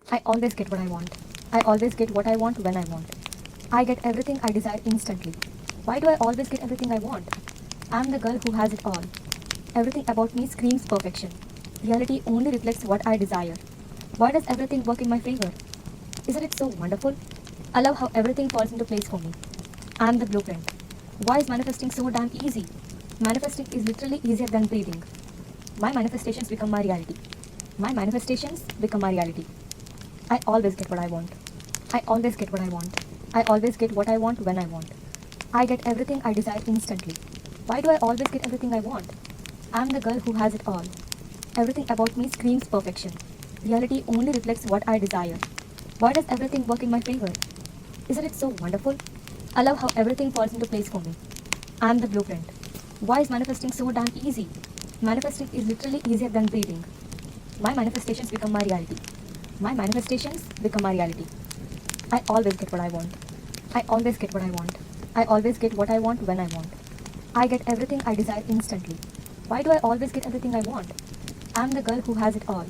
I always get what I want. I always get what I want when I want. I get everything I desire instantly. Why do I always get everything I want? I'm the girl who has it all. Everything about me screams perfection. Reality only reflects what I desire. Why does everything work in my favor? Isn't it so wonderful? I love how everything falls into place for me. I'm the blueprint. Why is manifesting so damn easy? Manifesting is literally easier than breathing. My manifestations become my reality. My manifestations become my reality. I always get what I want. I always get what I want. I always get what I want when I want. I get everything I desire instantly. Why do I always get everything I want? I'm the girl who has it all. Everything about me screams perfection. Reality only reflects what I desire. Why does everything work in my favor? Isn't it so wonderful? I love how everything falls into place for me. I'm the blueprint. Why is manifesting so damn easy? Manifesting is literally easier than breathing. My manifestations become my reality. My manifestations become my reality. I always get what I want. I always get what I want. I always get what I want when I want. I get everything I desire instantly. Why do I always get everything I want? I'm the girl who has it all.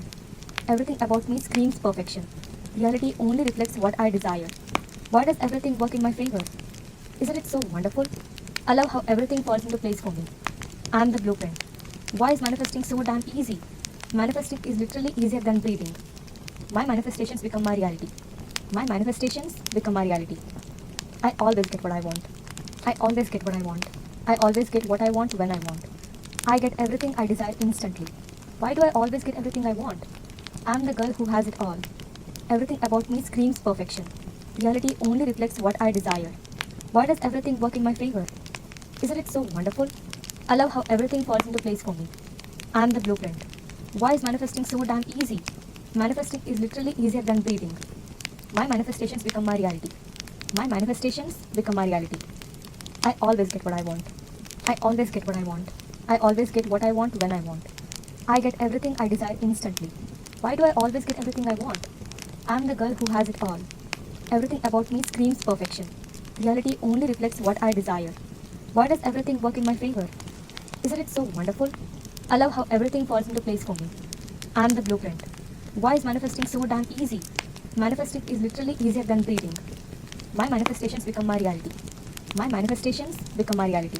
Everything about me screams perfection. Reality only reflects what I desire. Why does everything work in my favor? Isn't it so wonderful? I love how everything falls into place for me. I'm the blueprint. Why is manifesting so damn easy? Manifesting is literally easier than breathing. My manifestations become my reality. My manifestations become my reality. I always get what I want. I always get what I want. I always get what I want when I want. I get everything I desire instantly. Why do I always get everything I want? I'm the girl who has it all. Everything about me screams perfection. Reality only reflects what I desire. Why does everything work in my favor? Isn't it so wonderful? I love how everything falls into place for me. I'm the blueprint. Why is manifesting so damn easy? Manifesting is literally easier than breathing. My manifestations become my reality. My manifestations become my reality. I always get what I want. I always get what I want. I always get what I want when I want. I get everything I desire instantly. Why do I always get everything I want? I'm the girl who has it all. Everything about me screams perfection. Reality only reflects what I desire. Why does everything work in my favor? Isn't it so wonderful? I love how everything falls into place for me. I'm the blueprint. Why is manifesting so damn easy? Manifesting is literally easier than breathing. My manifestations become my reality. My manifestations become my reality.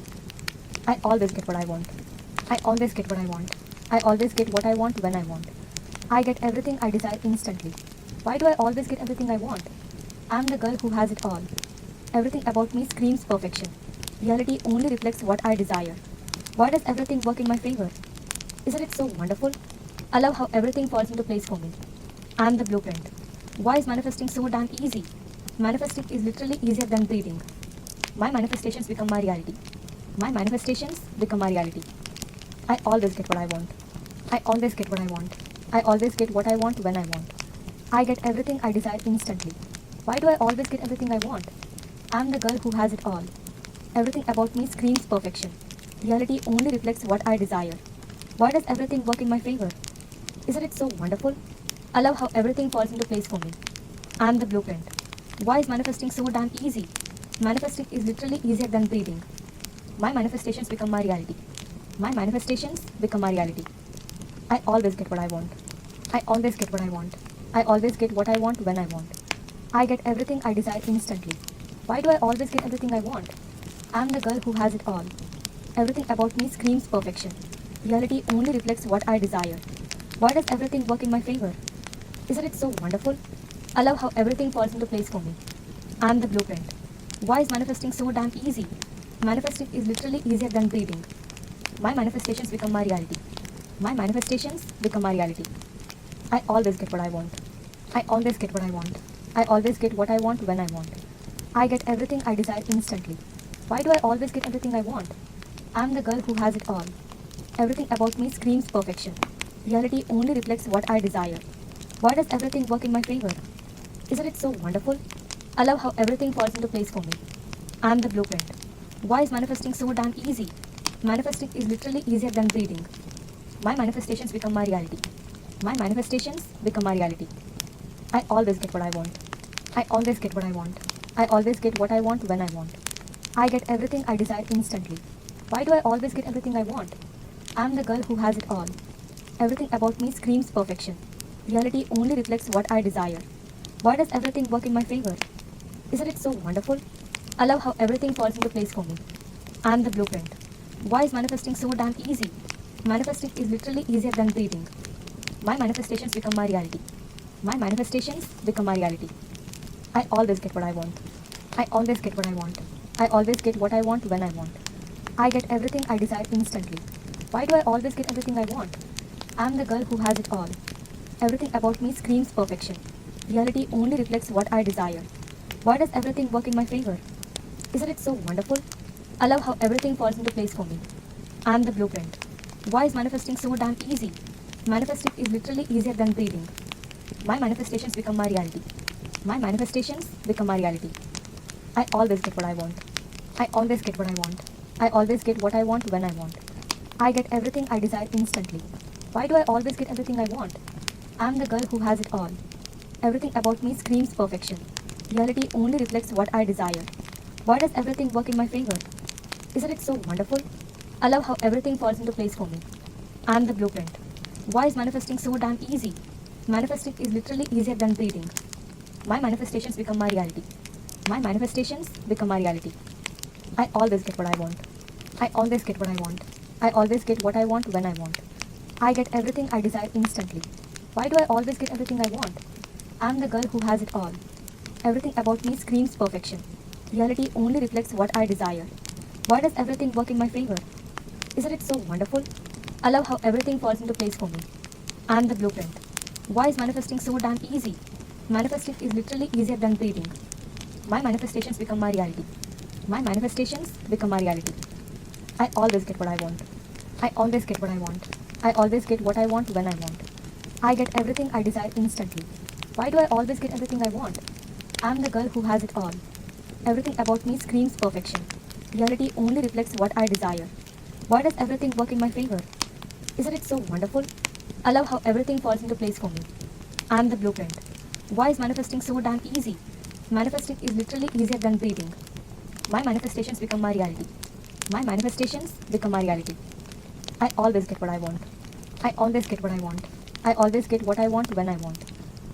I always get what I want. I always get what I want. I always get what I want when I want. I get everything I desire instantly. Why do I always get everything I want? I'm the girl who has it all. Everything about me screams perfection. Reality only reflects what I desire. Why does everything work in my favor? Isn't it so wonderful? I love how everything falls into place for me. I'm the blueprint. Why is manifesting so damn easy? Manifesting is literally easier than breathing. My manifestations become my reality. My manifestations become my reality. I always get what I want. I always get what I want. I always get what I want when I want. I get everything I desire instantly. Why do I always get everything I want? I'm the girl who has it all. Everything about me screams perfection. Reality only reflects what I desire. Why does everything work in my favor? Isn't it so wonderful? I love how everything falls into place for me. I'm the blueprint. Why is manifesting so damn easy? Manifesting is literally easier than breathing. My manifestations become my reality. My manifestations become my reality. I always get what I want. I always get what I want. I always get what I want when I want. I get everything I desire instantly. Why do I always get everything I want? I'm the girl who has it all. Everything about me screams perfection. Reality only reflects what I desire. Why does everything work in my favor? Isn't it so wonderful? I love how everything falls into place for me. I'm the blueprint. Why is manifesting so damn easy? Manifesting is literally easier than breathing. My manifestations become my reality. My manifestations become my reality. I always get what I want. I always get what I want. I always get what I want when I want. I get everything I desire instantly. Why do I always get everything I want? I'm the girl who has it all. Everything about me screams perfection. Reality only reflects what I desire. Why does everything work in my favor? Isn't it so wonderful? I love how everything falls into place for me. I'm the blueprint. Why is manifesting so damn easy? Manifesting is literally easier than breathing. My manifestations become my reality. My manifestations become my reality. I always get what I want. I always get what I want. I always get what I want when I want. I get everything I desire instantly. Why do I always get everything I want? I'm the girl who has it all. Everything about me screams perfection. Reality only reflects what I desire. Why does everything work in my favor? Isn't it so wonderful? I love how everything falls into place for me. I'm the blueprint. Why is manifesting so damn easy? Manifesting is literally easier than breathing. My manifestations become my reality. My manifestations become my reality. I always get what I want. I always get what I want. I always get what I want when I want. I get everything I desire instantly. Why do I always get everything I want? I'm the girl who has it all. Everything about me screams perfection. Reality only reflects what I desire. Why does everything work in my favor? Isn't it so wonderful? I love how everything falls into place for me. I'm the blueprint. Why is manifesting so damn easy? Manifesting is literally easier than breathing. My manifestations become my reality. My manifestations become my reality. I always get what I want. I always get what I want. I always get what I want when I want. I get everything I desire instantly. Why do I always get everything I want? I'm the girl who has it all. Everything about me screams perfection. Reality only reflects what I desire. Why does everything work in my favor? Isn't it so wonderful? I love how everything falls into place for me. I'm the blueprint. Why is manifesting so damn easy? Manifesting is literally easier than breathing. My manifestations become my reality. My manifestations become my reality. I always get what I want. I always get what I want. I always get what I want when I want. I get everything I desire instantly. Why do I always get everything I want? I'm the girl who has it all. Everything about me screams perfection. Reality only reflects what I desire. Why does everything work in my favor? Isn't it so wonderful? I love how everything falls into place for me. I'm the blueprint. Why is manifesting so damn easy? Manifesting is literally easier than breathing. My manifestations become my reality. My manifestations become my reality. I always get what I want. I always get what I want. I always get what I want when I want. I get everything I desire instantly. Why do I always get everything I want? I'm the girl who has it all. Everything about me screams perfection. Reality only reflects what I desire. Why does everything work in my favor? Isn't it so wonderful? I love how everything falls into place for me. I'm the blueprint. Why is manifesting so damn easy? Manifesting is literally easier than breathing. My manifestations become my reality. My manifestations become my reality. I always get what I want. I always get what I want. I always get what I want when I want.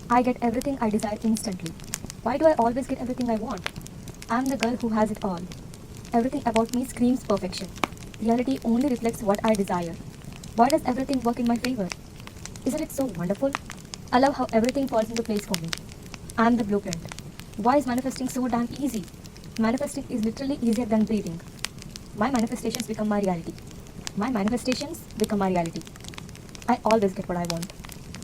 I get everything I desire instantly. Why do I always get everything I want? I'm the girl who has it all. Everything about me screams perfection. Reality only reflects what I desire. Why does everything work in my favor? Isn't it so wonderful? I love how everything falls into place for me. I'm the blueprint. Why is manifesting so damn easy? Manifesting is literally easier than breathing. My manifestations become my reality. My manifestations become my reality. I always get what I want.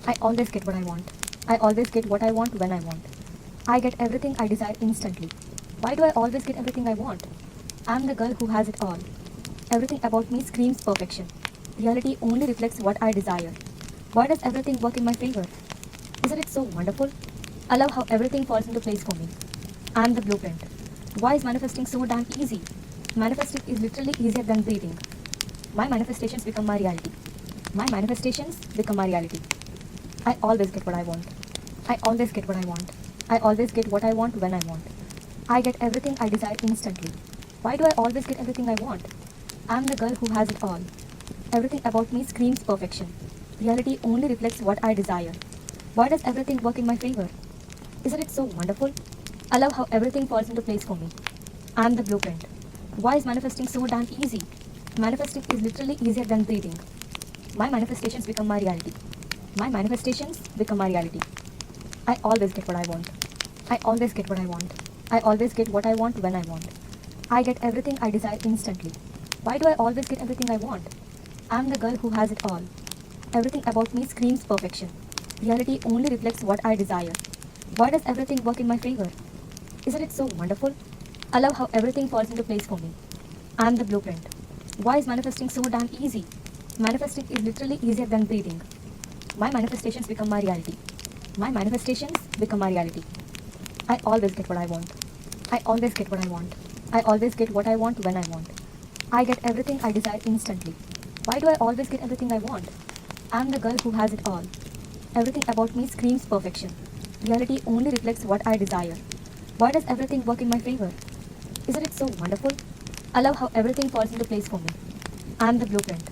I always get what I want. I always get what I want when I want. I get everything I desire instantly. Why do I always get everything I want? I'm the girl who has it all. Everything about me screams perfection. Reality only reflects what I desire. Why does everything work in my favor? Isn't it so wonderful? I love how everything falls into place for me. I'm the blueprint. Why is manifesting so damn easy? Manifesting is literally easier than breathing. My manifestations become my reality. My manifestations become my reality. I always get what I want. I always get what I want. I always get what I want when I want. I get everything I desire instantly. Why do I always get everything I want? I'm the girl who has it all. Everything about me screams perfection. Reality only reflects what I desire. Why does everything work in my favor? Isn't it so wonderful? I love how everything falls into place for me. I'm the blueprint. Why is manifesting so damn easy? Manifesting is literally easier than breathing. My manifestations become my reality. My manifestations become my reality. I always get what I want. I always get what I want. I always get what I want when I want. I get everything I desire instantly. Why do I always get everything I want? I'm the girl who has it all. Everything about me screams perfection. Reality only reflects what I desire. Why does everything work in my favor? Isn't it so wonderful? I love how everything falls into place for me. I'm the blueprint. Why is manifesting so damn easy? Manifesting is literally easier than breathing. My manifestations become my reality. My manifestations become my reality. I always get what I want. I always get what I want. I always get what I want when I want. I get everything I desire instantly. Why do I always get everything I want? I'm the girl who has it all. Everything about me screams perfection. Reality only reflects what I desire. Why does everything work in my favor? Isn't it so wonderful? I love how everything falls into place for me. I'm the blueprint.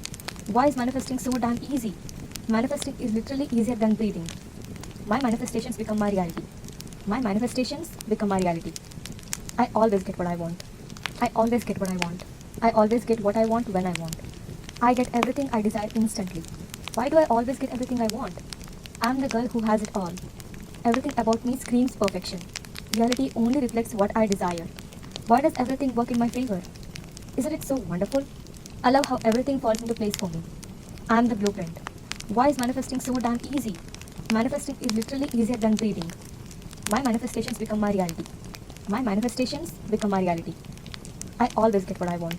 Why is manifesting so damn easy? Manifesting is literally easier than breathing. My manifestations become my reality. My manifestations become my reality. I always get what I want. I always get what I want. I always get what I want when I want. I get everything I desire instantly. Why do I always get everything I want? I'm the girl who has it all. Everything about me screams perfection. Reality only reflects what I desire. Why does everything work in my favor? Isn't it so wonderful? I love how everything falls into place for me. I'm the blueprint. Why is manifesting so damn easy? Manifesting is literally easier than breathing. My manifestations become my reality. My manifestations become my reality. I always get what I want.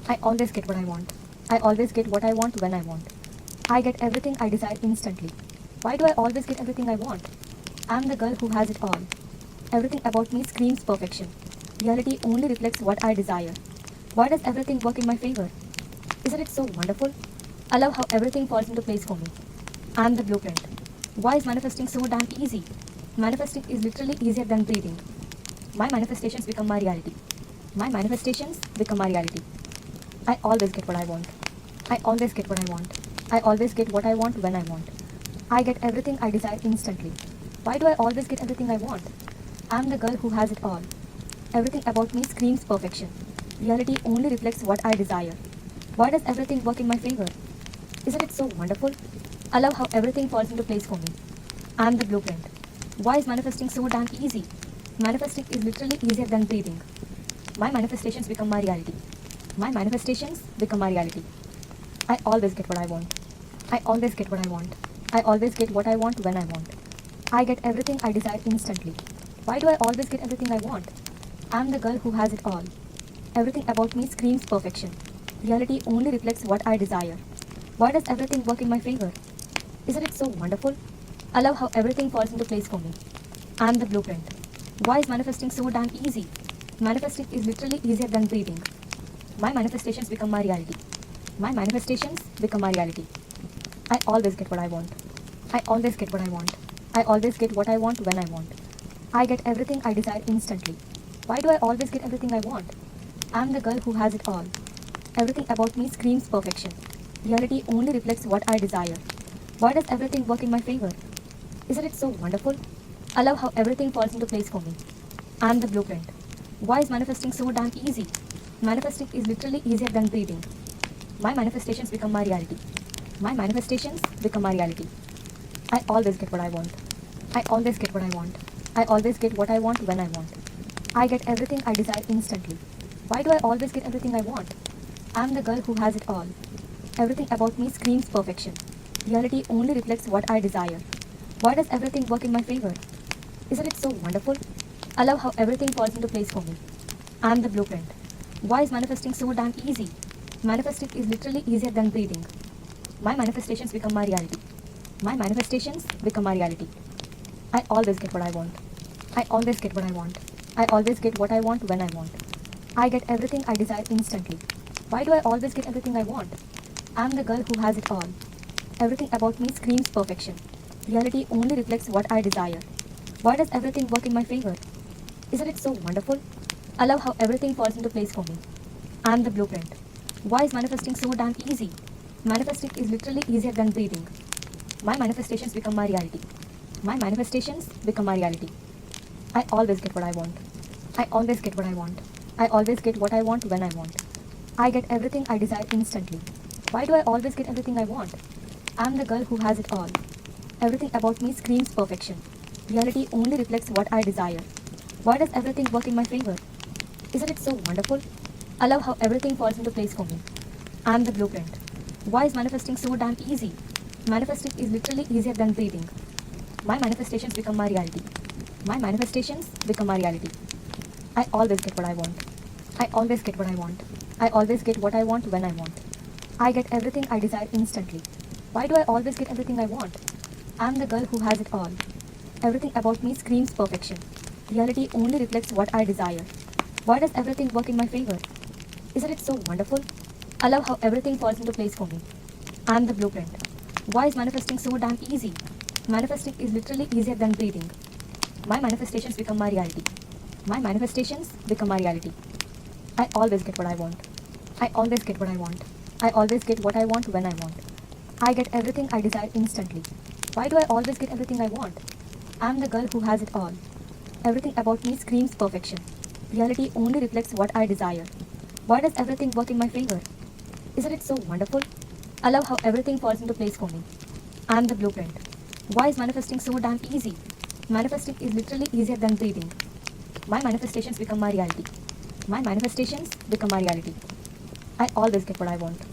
I always get what I want. I always get what I want when I want. I get everything I desire instantly. Why do I always get everything I want? I'm the girl who has it all. Everything about me screams perfection. Reality only reflects what I desire. Why does everything work in my favor? Isn't it so wonderful? I love how everything falls into place for me. I'm the blueprint. Why is manifesting so damn easy? Manifesting is literally easier than breathing. My manifestations become my reality. My manifestations become my reality. I always get what I want. I always get what I want. I always get what I want when I want. I get everything I desire instantly. Why do I always get everything I want? I'm the girl who has it all. Everything about me screams perfection. Reality only reflects what I desire. Why does everything work in my favor? Isn't it so wonderful? I love how everything falls into place for me. I'm the blueprint. Why is manifesting so damn easy? Manifesting is literally easier than breathing. My manifestations become my reality. My manifestations become my reality. I always get what I want. I always get what I want. I always get what I want when I want. I get everything I desire instantly. Why do I always get everything I want? I'm the girl who has it all. Everything about me screams perfection. Reality only reflects what I desire. Why does everything work in my favor? Isn't it so wonderful? I love how everything falls into place for me. I'm the blueprint. Why is manifesting so damn easy? Manifesting is literally easier than breathing. My manifestations become my reality. My manifestations become my reality. I always get what I want. I always get what I want. I always get what I want when I want. I get everything I desire instantly. Why do I always get everything I want? I'm the girl who has it all. Everything about me screams perfection. Reality only reflects what I desire. Why does everything work in my favor? Isn't it so wonderful? I love how everything falls into place for me. I'm the blueprint. Why is manifesting so damn easy? Manifesting is literally easier than breathing. My manifestations become my reality. My manifestations become my reality. I always get what I want. I always get what I want. I always get what I want when I want. I get everything I desire instantly. Why do I always get everything I want? I'm the girl who has it all. Everything about me screams perfection. Reality only reflects what I desire. Why does everything work in my favor? Isn't it so wonderful? I love how everything falls into place for me. I'm the blueprint. Why is manifesting so damn easy? Manifesting is literally easier than breathing. My manifestations become my reality. My manifestations become my reality. I always get what I want. I always get what I want. I always get what I want when I want. I get everything I desire instantly. Why do I always get everything I want? I'm the girl who has it all. Everything about me screams perfection. Reality only reflects what I desire. Why does everything work in my favor? Isn't it so wonderful? I love how everything falls into place for me. I'm the blueprint. Why is manifesting so damn easy? Manifesting is literally easier than breathing. My manifestations become my reality. My manifestations become my reality. I always get what I want. I always get what I want. I always get what I want when I want. I get everything I desire instantly. Why do I always get everything I want? I'm the girl who has it all. Everything about me screams perfection. Reality only reflects what I desire. Why does everything work in my favor? Isn't it so wonderful? I love how everything falls into place for me. I'm the blueprint. Why is manifesting so damn easy? Manifesting is literally easier than breathing. My manifestations become my reality. My manifestations become my reality. I always get what I want. I always get what I want. I always get what I want when I want. I get everything I desire instantly. Why do I always get everything I want? I'm the girl who has it all. Everything about me screams perfection. Reality only reflects what I desire. Why does everything work in my favor? Isn't it so wonderful? I love how everything falls into place for me. I'm the blueprint. Why is manifesting so damn easy? Manifesting is literally easier than breathing. My manifestations become my reality. My manifestations become my reality. I always get what I want. I always get what I want. I always get what I want when I want. I get everything I desire instantly. Why do I always get everything I want? I'm the girl who has it all. Everything about me screams perfection. Reality only reflects what I desire. Why does everything work in my favor? Isn't it so wonderful? I love how everything falls into place for me. I'm the blueprint. Why is manifesting so damn easy? Manifesting is literally easier than breathing. My manifestations become my reality. My manifestations become my reality. I always get what I want.